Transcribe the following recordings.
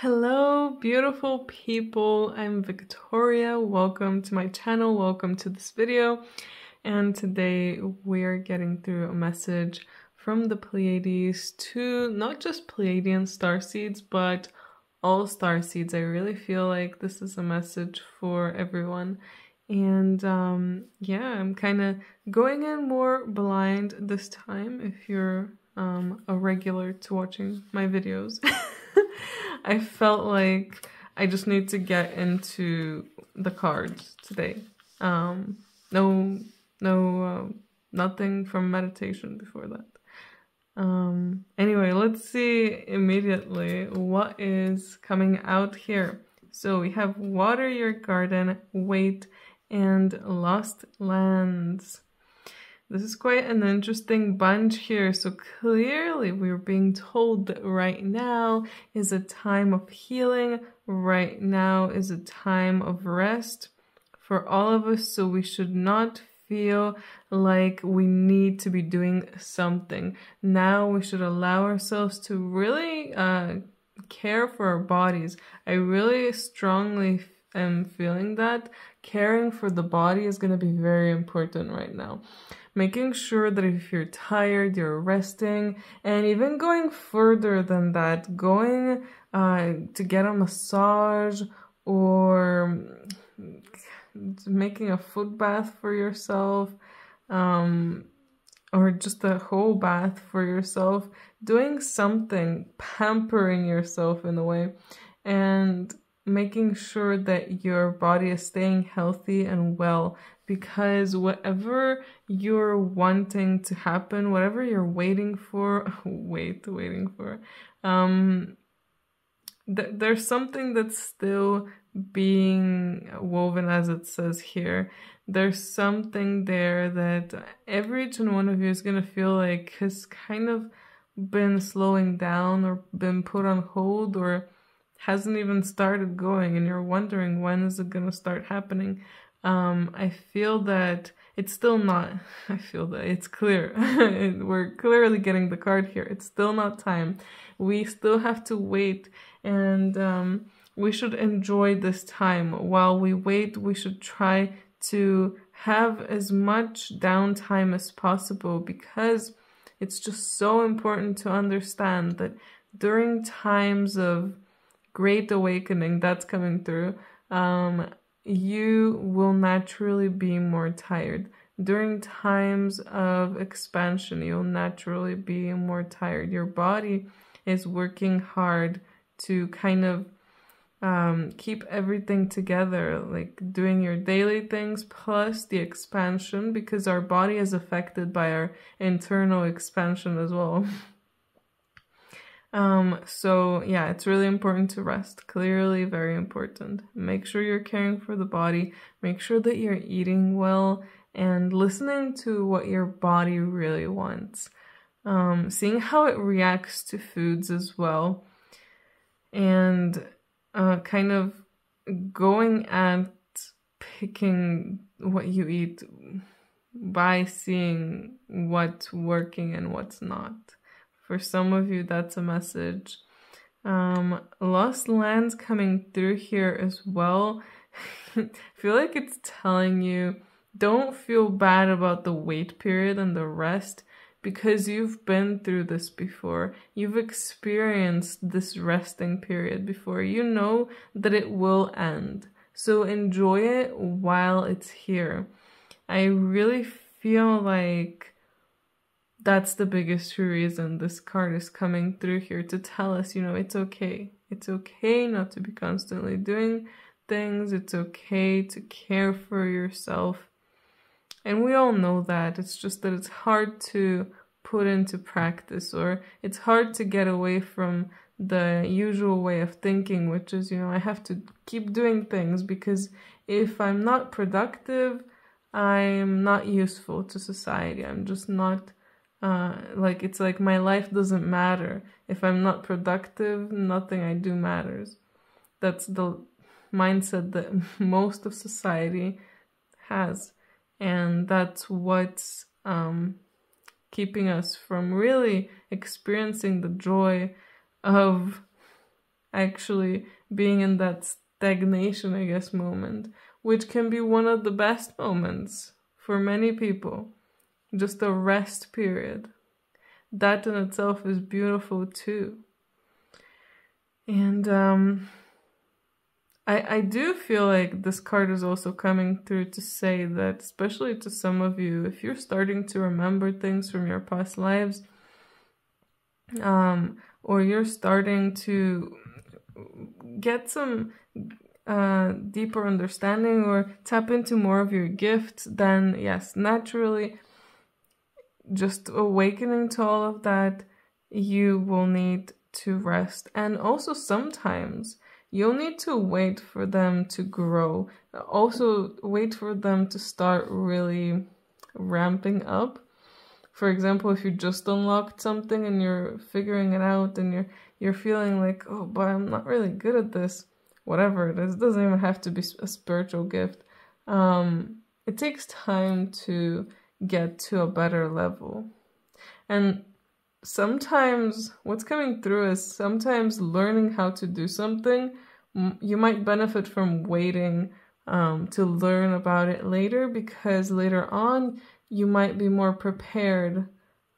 Hello, beautiful people. I'm Victoria. Welcome to my channel. Welcome to this video. And today we're getting through a message from the Pleiades to not just Pleiadian starseeds, but all starseeds. I really feel like this is a message for everyone. And yeah, I'm kind of going in more blind this time if you're a regular to watching my videos. I felt like I just need to get into the cards today. Nothing from meditation before that. Anyway, let's see immediately what is coming out here. So we have water your garden, wait, and lost lands. This is quite an interesting bunch here. So clearly we're being told that right now is a time of healing. Right now is a time of rest for all of us. So we should not feel like we need to be doing something. Now we should allow ourselves to really care for our bodies. I really strongly am feeling that caring for the body is going to be very important right now. Making sure that if you're tired, you're resting, and even going further than that, going to get a massage or making a foot bath for yourself, or just a whole bath for yourself, doing something, pampering yourself in a way, and making sure that your body is staying healthy and well, because whatever you're wanting to happen, whatever you're waiting for, there's something that's still being woven, as it says here. There's something there that every one of you is going to feel like has kind of been slowing down or been put on hold or hasn't even started going, and you're wondering when is it going to start happening. I feel that it's still not, I feel that it's clear. We're clearly getting the card here. It's still not time. We still have to wait, and we should enjoy this time. While we wait, we should try to have as much downtime as possible, because it's just so important to understand that during times of great awakening that's coming through, you will naturally be more tired. During times of expansion, you'll naturally be more tired. Your body is working hard to kind of keep everything together, like doing your daily things plus the expansion, because our body is affected by our internal expansion as well. So yeah, it's really important to rest. Clearly very important. Make sure you're caring for the body. Make sure that you're eating well and listening to what your body really wants. Seeing how it reacts to foods as well. And kind of going at picking what you eat by seeing what's working and what's not. For some of you, that's a message. Lost lands coming through here as well. I feel like it's telling you, don't feel bad about the wait period and the rest, because you've been through this before. You've experienced this resting period before. You know that it will end. So enjoy it while it's here. I really feel like that's the biggest reason this card is coming through here, to tell us, you know, it's okay. It's okay not to be constantly doing things. It's okay to care for yourself. And we all know that. It's just that it's hard to put into practice, or it's hard to get away from the usual way of thinking, which is, you know, I have to keep doing things, because if I'm not productive, I'm not useful to society. I'm just not... like, it's like my life doesn't matter. If I'm not productive, nothing I do matters. That's the mindset that most of society has. And that's what's keeping us from really experiencing the joy of actually being in that stagnation, I guess, moment, which can be one of the best moments for many people. Just a rest period. That in itself is beautiful too. And I do feel like this card is also coming through to say that, especially to some of you, if you're starting to remember things from your past lives, or you're starting to get some deeper understanding or tap into more of your gifts, then yes, naturally, just awakening to all of that, you will need to rest. And also sometimes you'll need to wait for them to grow. Also wait for them to start really ramping up. For example, if you just unlocked something and you're figuring it out and you're feeling like, oh, but I'm not really good at this, whatever it is, it doesn't even have to be a spiritual gift. It takes time to get to a better level. And sometimes what's coming through is sometimes learning how to do something, you might benefit from waiting to learn about it later, because later on you might be more prepared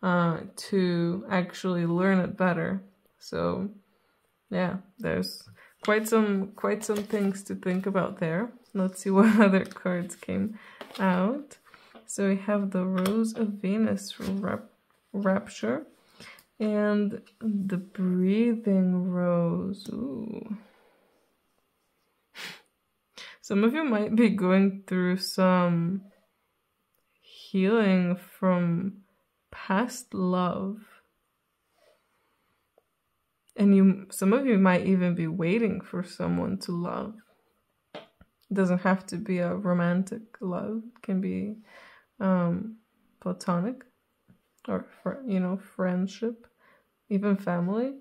to actually learn it better. So yeah, there's quite some things to think about there. Let's see what other cards came out. So we have the Rose of Venus for Rapture and the Breathing Rose. Ooh. Some of you might be going through some healing from past love. And some of you might even be waiting for someone to love. It doesn't have to be a romantic love. It can be platonic, or friendship, even family.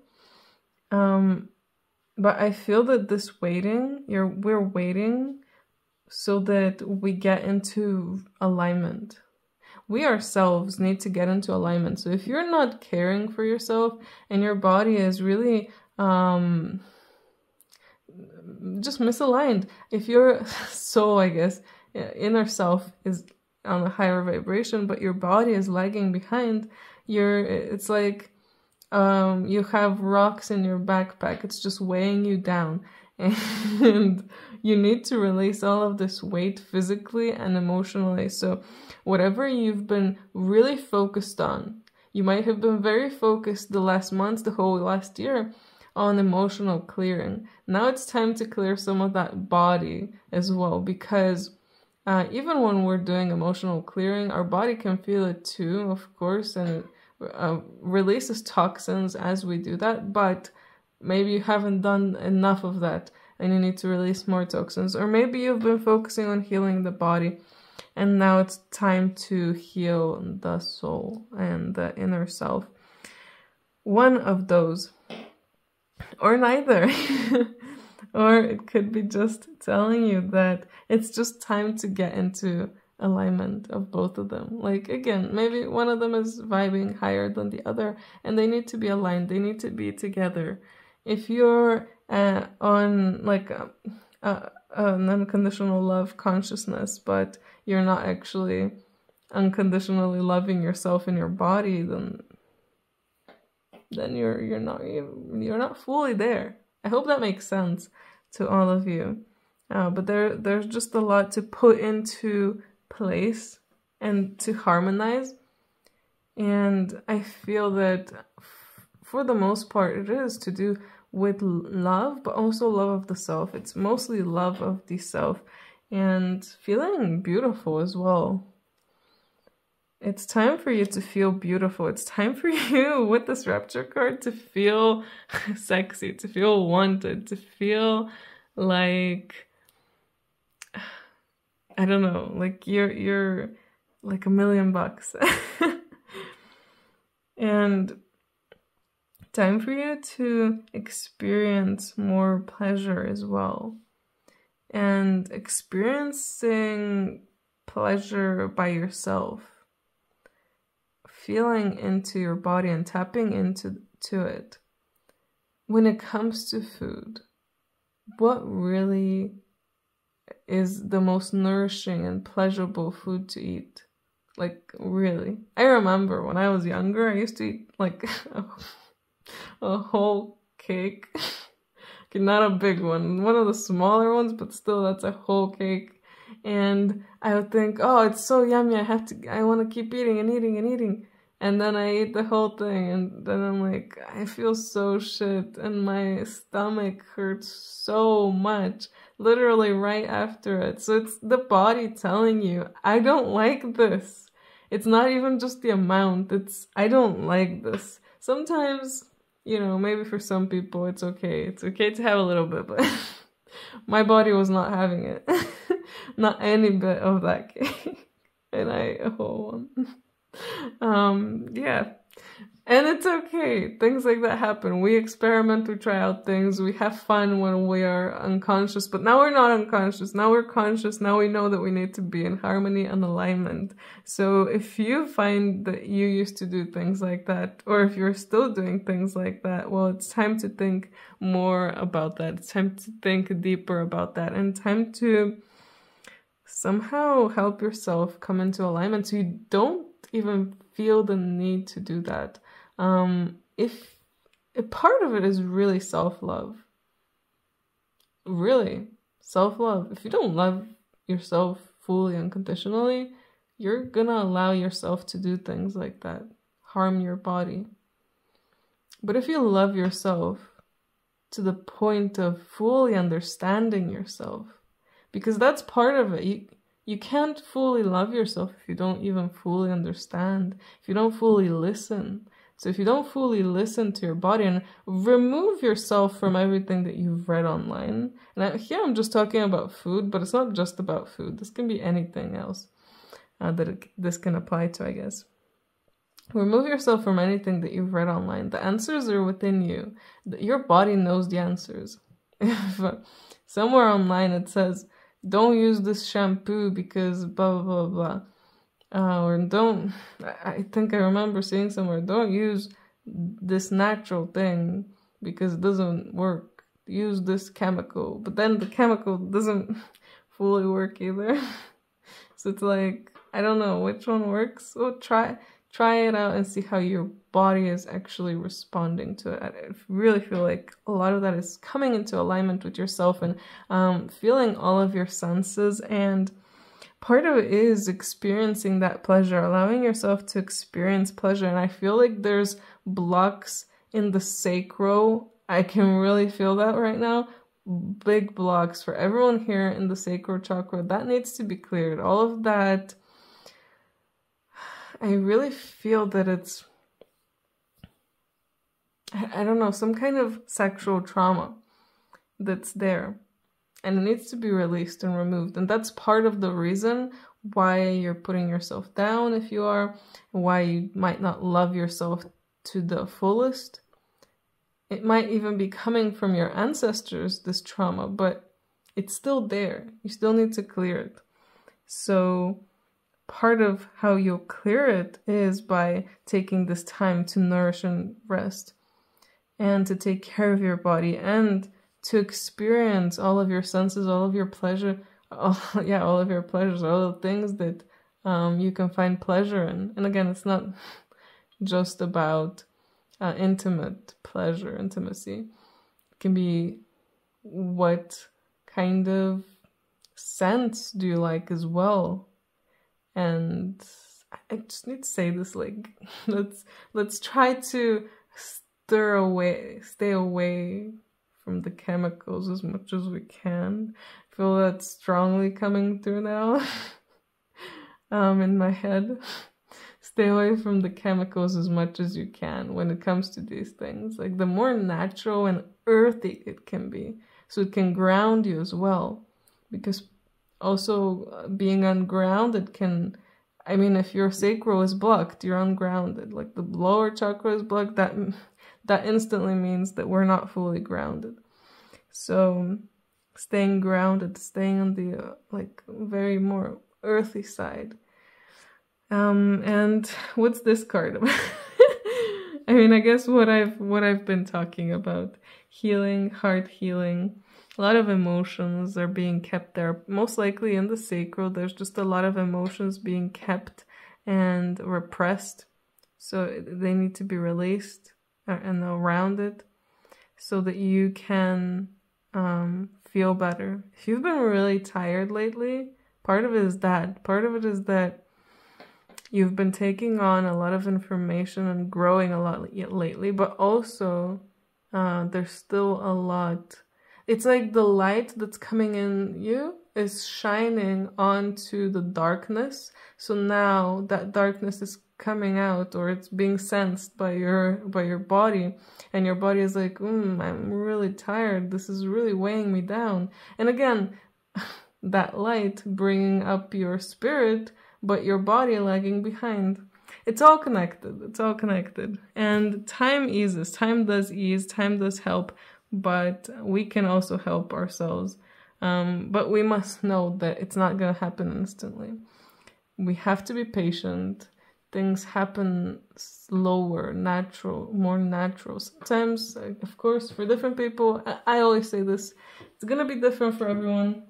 But I feel that this waiting, we're waiting so that we get into alignment. We ourselves need to get into alignment. So if you're not caring for yourself and your body is really just misaligned, if your soul, I guess, inner self is on a higher vibration, but your body is lagging behind, it's like you have rocks in your backpack. It's just weighing you down. And you need to release all of this weight physically and emotionally. So whatever you've been really focused on, you might have been very focused the last months, the whole last year, on emotional clearing. Now it's time to clear some of that body as well, because even when we're doing emotional clearing, our body can feel it too, of course, and it releases toxins as we do that, but maybe you haven't done enough of that and you need to release more toxins. Or maybe you've been focusing on healing the body and now it's time to heal the soul and the inner self. One of those, or neither. Or it could be just telling you that it's just time to get into alignment of both of them. Like, again, maybe one of them is vibing higher than the other and they need to be aligned. They need to be together. If you're on like an unconditional love consciousness, but you're not actually unconditionally loving yourself and your body, then you're not fully there. I hope that makes sense to all of you. But there's just a lot to put into place and to harmonize. And I feel that for the most part, it is to do with love, but also love of the self. It's mostly love of the self and feeling beautiful as well. It's time for you to feel beautiful. It's time for you, with this Rapture card, to feel sexy, to feel wanted, to feel like, I don't know, like you're like $1,000,000. And time for you to experience more pleasure as well. And experiencing pleasure by yourself. Feeling into your body and tapping into it. when it comes to food, what really is the most nourishing and pleasurable food to eat? Like, really. I remember when I was younger, I used to eat like a whole cake. Okay, not a big one of the smaller ones, but still, that's a whole cake. And I would think, oh, it's so yummy, I want to keep eating and eating and eating. And then I eat the whole thing, and then I'm like, I feel so shit, and my stomach hurts so much, literally right after it. So it's the body telling you, I don't like this. It's not even just the amount, it's, I don't like this. Sometimes, you know, maybe for some people it's okay. It's okay to have a little bit, but my body was not having it. Not any bit of that cake. And I ate a whole one. Yeah. And it's okay. Things like that happen. We experiment, we try out things, we have fun when we are unconscious, but now we're not unconscious. Now we're conscious. Now we know that we need to be in harmony and alignment. So if you find that you used to do things like that, or if you're still doing things like that, well, it's time to think more about that. It's time to think deeper about that, and time to somehow help yourself come into alignment so you don't even feel the need to do that. If a part of it is really self-love, really self-love. If you don't love yourself fully, unconditionally, you're gonna allow yourself to do things like that, harm your body. But if you love yourself to the point of fully understanding yourself, because that's part of it. You can't fully love yourself if you don't even fully understand, if you don't fully listen. So if you don't fully listen to your body and remove yourself from everything that you've read online, and here I'm just talking about food, but it's not just about food. This can be anything else this can apply to, I guess. Remove yourself from anything that you've read online. The answers are within you. Your body knows the answers. If somewhere online it says, don't use this shampoo because blah, blah, blah, blah. Or don't, I think I remember seeing somewhere, don't use this natural thing because it doesn't work. Use this chemical. But then the chemical doesn't fully work either. So it's like, I don't know which one works. So try it out and see how your body is actually responding to it. I really feel like a lot of that is coming into alignment with yourself and feeling all of your senses, and part of it is experiencing that pleasure, allowing yourself to experience pleasure. And I feel like there's blocks in the sacral. I can really feel that right now. Big blocks for everyone here in the sacral chakra. That needs to be cleared. All of that, I really feel that it's, I don't know, some kind of sexual trauma that's there. And it needs to be released and removed. And that's part of the reason why you're putting yourself down, if you are, why you might not love yourself to the fullest. It might even be coming from your ancestors, this trauma, but it's still there. You still need to clear it. So part of how you'll clear it is by taking this time to nourish and rest, and to take care of your body, and to experience all of your senses, all of your pleasure, all of your pleasures, all the things that you can find pleasure in. And again, it's not just about intimate pleasure, intimacy. It can be, what kind of scents do you like as well? And I just need to say this, like, let's try to stay away from the chemicals as much as we can. I feel that strongly coming through now in my head. Stay away from the chemicals as much as you can when it comes to these things. Like, the more natural and earthy it can be, so it can ground you as well. Because also being ungrounded can, I mean, if your sacral is blocked, you're ungrounded. Like, the lower chakra is blocked, that instantly means that we're not fully grounded. So staying grounded, staying on the very more earthy side. And what's this card about? I mean, I guess what I've been talking about, healing, heart healing, a lot of emotions are being kept there. Most likely in the sacral, there's just a lot of emotions being kept and repressed. So they need to be released and around it so that you can feel better. If you've been really tired lately, part of it is that. Part of it is that you've been taking on a lot of information and growing a lot lately, but also there's still a lot. It's like the light that's coming in you is shining onto the darkness. So now that darkness is coming out, or it's being sensed by your body, and your body is like, I'm really tired. This is really weighing me down. And again, that light bringing up your spirit, but your body lagging behind. It's all connected. It's all connected. And time eases. Time does ease. Time does help. But we can also help ourselves. But we must know that it's not going to happen instantly. We have to be patient. Things happen slower, natural, more natural. Sometimes, of course, for different people, I always say this, it's going to be different for everyone.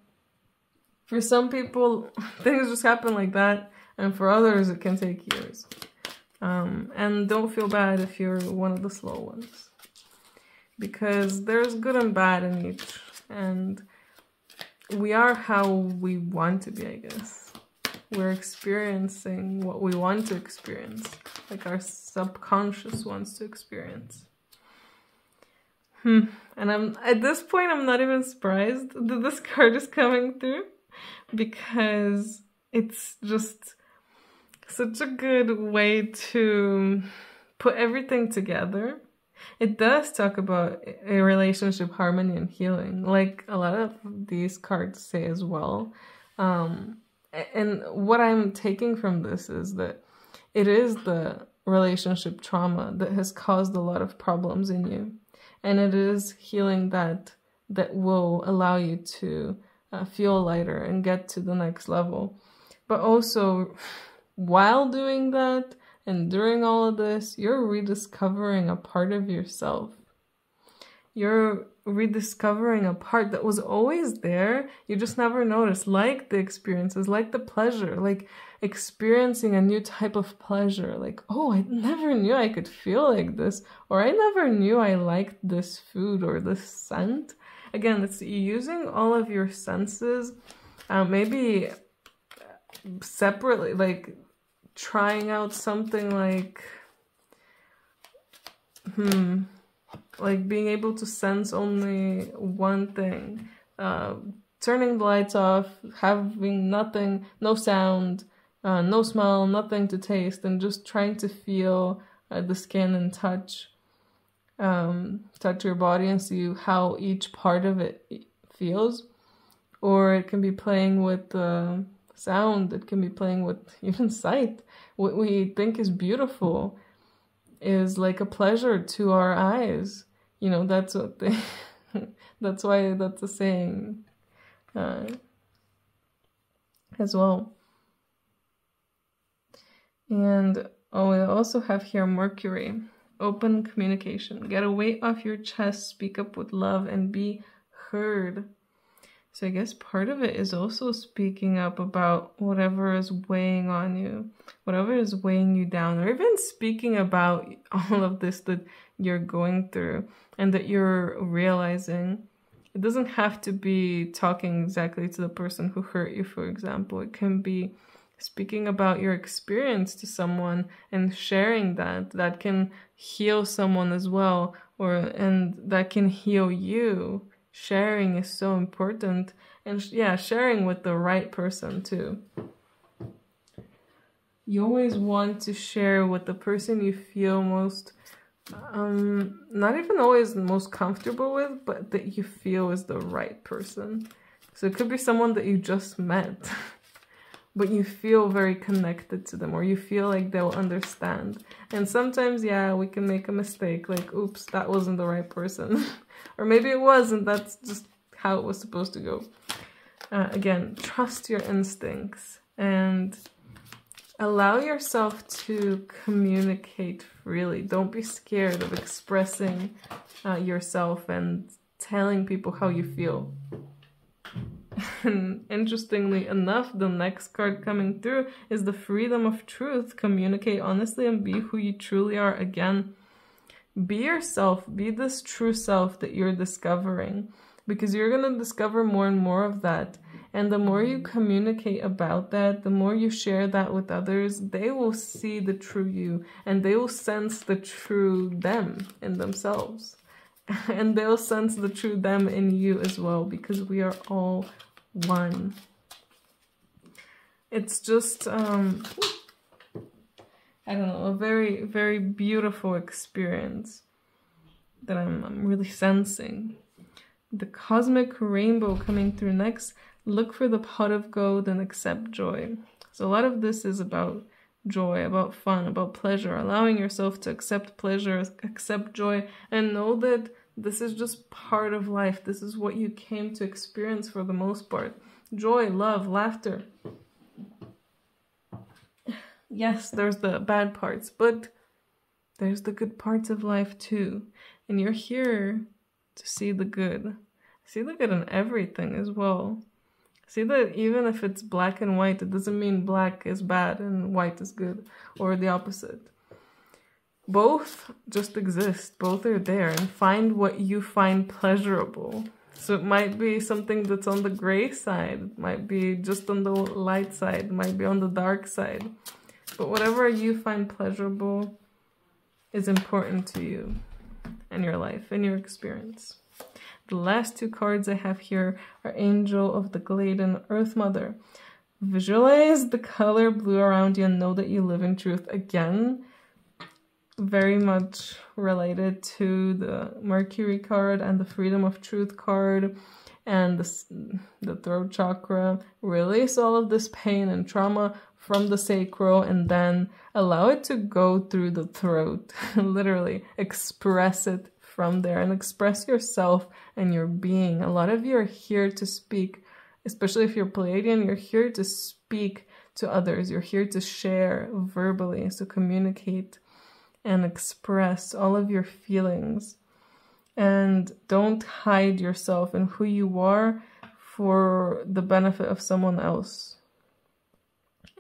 For some people, things just happen like that. And for others, it can take years. And don't feel bad if you're one of the slow ones. Because there's good and bad in each, and we are how we want to be, I guess. We're experiencing what we want to experience, like our subconscious wants to experience. And at this point, I'm not even surprised that this card is coming through, because it's just such a good way to put everything together. It does talk about a relationship, harmony, and healing, like a lot of these cards say as well. And what I'm taking from this is that it is the relationship trauma that has caused a lot of problems in you. And it is healing that will allow you to feel lighter and get to the next level. But also, while doing that, and during all of this, you're rediscovering a part of yourself. You're rediscovering a part that was always there. You just never noticed, like the experiences, like the pleasure, like experiencing a new type of pleasure. Like, oh, I never knew I could feel like this, or I never knew I liked this food or this scent. Again, it's using all of your senses, maybe separately, like trying out something like being able to sense only one thing, turning the lights off, having nothing, no sound, no smell, nothing to taste, and just trying to feel the skin and touch your body and see how each part of it feels. Or it can be playing with sound, it can be playing with even sight. What we think is beautiful is like a pleasure to our eyes. You know, that's what they that's why that's a saying as well. And we also have here Mercury, open communication. Get a weight off your chest, speak up with love, and be heard. So I guess part of it is also speaking up about whatever is weighing on you, whatever is weighing you down, or even speaking about all of this that you're going through and that you're realizing. It doesn't have to be talking exactly to the person who hurt you, for example. It can be speaking about your experience to someone and sharing that. That can heal someone as well, and that can heal you. Sharing is so important, and yeah, sharing with the right person too. You always want to share with the person you feel most, not even always most comfortable with, but that you feel is the right person. So it could be someone that you just met, but you feel very connected to them, or you feel like they'll understand. And sometimes, yeah, we can make a mistake, like, oops, that wasn't the right person. Or maybe it was, and that's just how it was supposed to go. Again, trust your instincts. And Allow yourself to communicate freely. Don't be scared of expressing yourself and telling people how you feel. And interestingly enough, the next card coming through is the freedom of truth. Communicate honestly and be who you truly are. Again, be yourself. Be this true self that you're discovering, because you're going to discover more and more of that. And the more you communicate about that, the more you share that with others, they will see the true you, and they will sense the true them in themselves. And they'll sense the true them in you as well, because we are all one. It's just, I don't know, a very, very beautiful experience that I'm really sensing. The cosmic rainbow coming through next. Look for the pot of gold and accept joy. So a lot of this is about joy, about fun, about pleasure, allowing yourself to accept pleasure, accept joy, and know that this is just part of life. This is what you came to experience for the most part. Joy, love, laughter. Yes, there's the bad parts, but there's the good parts of life too. And you're here to see the good. See the good in everything as well. See that even if it's black and white, it doesn't mean black is bad and white is good, or the opposite. Both just exist. Both are there, and find what you find pleasurable. So it might be something that's on the gray side. It might be just on the light side. It might be on the dark side. But whatever you find pleasurable is important to you and your life and your experience. The last two cards I have here are Angel of the Glade and Earth Mother. Visualize the color blue around you and know that you live in truth. Again, very much related to the Mercury card and the Freedom of Truth card and the throat chakra. Release all of this pain and trauma from the sacral and then allow it to go through the throat. Literally express it from there and express yourself and your being. A lot of you are here to speak, especially if you're Pleiadian, you're here to speak to others. You're here to share verbally, so communicate and express all of your feelings. And don't hide yourself and who you are for the benefit of someone else.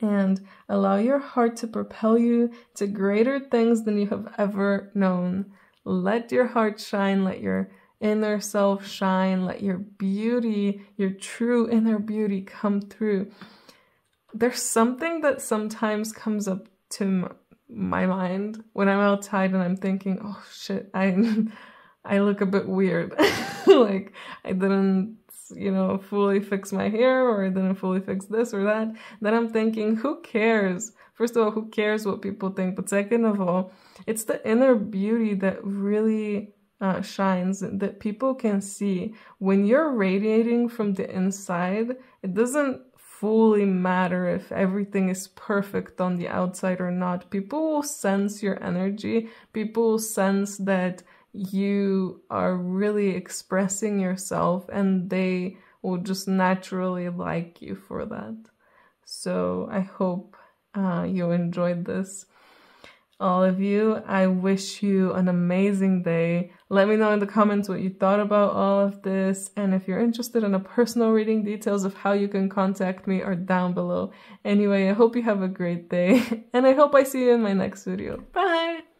And allow your heart to propel you to greater things than you have ever known. Let your heart shine, let your inner self shine, let your beauty, your true inner beauty come through. There's something that sometimes comes up to my mind when I'm outside and I'm thinking, oh shit, I look a bit weird. Like I didn't, fully fix my hair, or I didn't fully fix this or that. Then I'm thinking, who cares? First of all, who cares what people think? But second of all, it's the inner beauty that really shines, that people can see. When you're radiating from the inside, it doesn't fully matter if everything is perfect on the outside or not. People will sense your energy. People will sense that you are really expressing yourself, and they will just naturally like you for that. So I hope you enjoyed this. All of you, I wish you an amazing day. Let me know in the comments what you thought about all of this, and if you're interested in a personal reading, details of how you can contact me are down below. Anyway, I hope you have a great day, and I hope I see you in my next video. Bye!